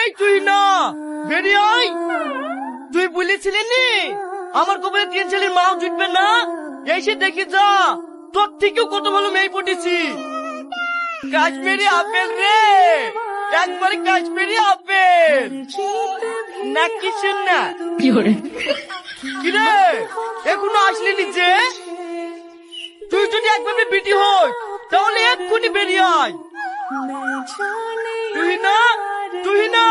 এই তুই না বেরিয়ে আয়। তুই বলেছিলি নি আমার কপালে 3 ছেলের মাও জুটবে না, এসে দেখি যা তোর থেকেও কত ভালো মেয়ে পটেছি। কাশ্মীরি আপেল রে, একবারে কাশ্মীরি আপেল না কিছু না। কি রে এখনো আসলি নিচে? তুই যদি একবার বিটি হই তাহলে এক্ষুনি বেরিয়ে আয়। তুই না তুই না।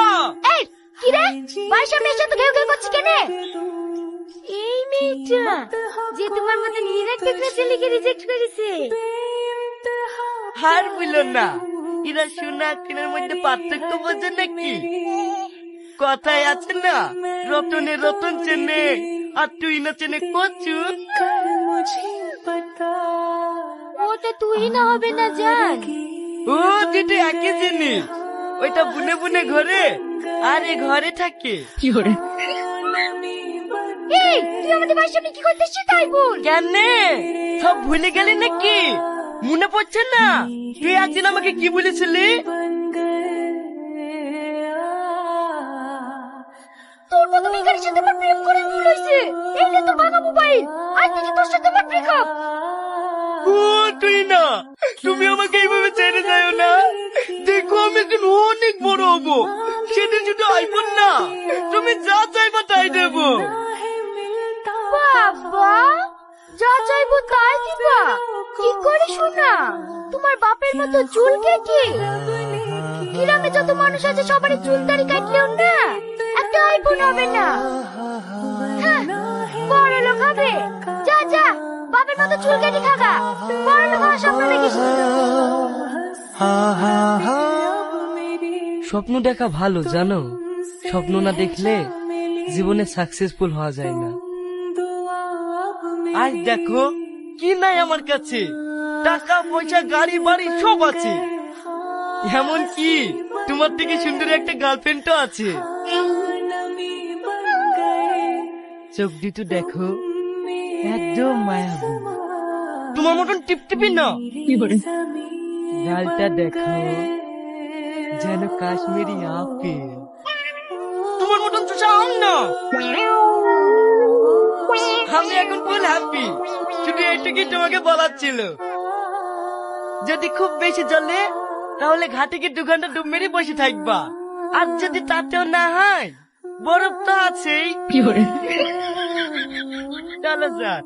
এই কি রে বাড়ির সামনে এসে তো ঘেউ ঘেউ করছিস কেন? এই মেয়েটা যে তোমার মতো নিরাক টুকরা ছেলেকে রিজেক্ট করেছে। হার বললো না, এরা সোনা কেনার মধ্যে পার্থক্য বোঝে নাকি? কথায় আছে না, রতনে রতন চেনে আর তুই না চেনে কচু। ওটা তুই না হবে না জান। ও যেটা একই জিনিস, ওইটা বুনে বুনে ঘরে আর এ ঘরে থাকে। এই তুই আমাদের বাড়ির সামনে কি করতেছিস তাই বল। কেন সব ভুলে গেলি নাকি? মনে পড়ছে না তুই একদিন আমাকে কি বলেছিলি? তোর মতো ভিখারির সাথে আমার প্রেম করে ভুল হয়েছে। এই নে তোর ভাঙা মোবাইল, আজ থেকে তোর সাথে আমার ব্রেকআপ। ও তুই না, তুমি আমাকে এইভাবে ছেড়ে যাও না। দেখো আমি এখন অনেক বড় হবো, সেদিন শুধু আইফোন না তুমি যা চাইবা তাই দেবো। বাবা যা চাইবো তাই দিবা? কি করে শোনা? তোমার বাপের মতো চুল কেটে গ্রামে যত মানুষ আছে সবারই চুল দাড়ি কাটলেও না একটা আইফোন হবে না। হ্যাঁ, বড় লোক হবে। যা যা বাপের মতো চুল কেটে খাগা, বড় লোক হওয়ার স্বপ্ন দেখিস। স্বপ্ন দেখা ভালো জানো, স্বপ্ন না দেখলে জীবনে সাকসেসফুল হওয়া যায় না। আজ দেখো কি নাই আমার কাছে, টাকা পয়সা গাড়ি বাড়ি সব আছে, এমন কি তোমার থেকে সুন্দর একটা গার্লফ্রেন্ডও আছে। চোখ দুটো দেখো একদম মায়াবী, তোমার মতন টিপটিপি না। গালটা দেখো যেন কাশ্মীরি আপেল, তোমার মতন চুষা আম না। আমি এখন ফুল হ্যাপি, শুধু এইটুকুই তোমাকে বলার ছিল। যদি খুব বেশি জলে তাহলে ঘাটে গিয়ে 2 ঘন্টা ডুব মেরে বসে থাকবা, আর যদি তাতেও না হয় বরফ তো আছেই। চলো যাক।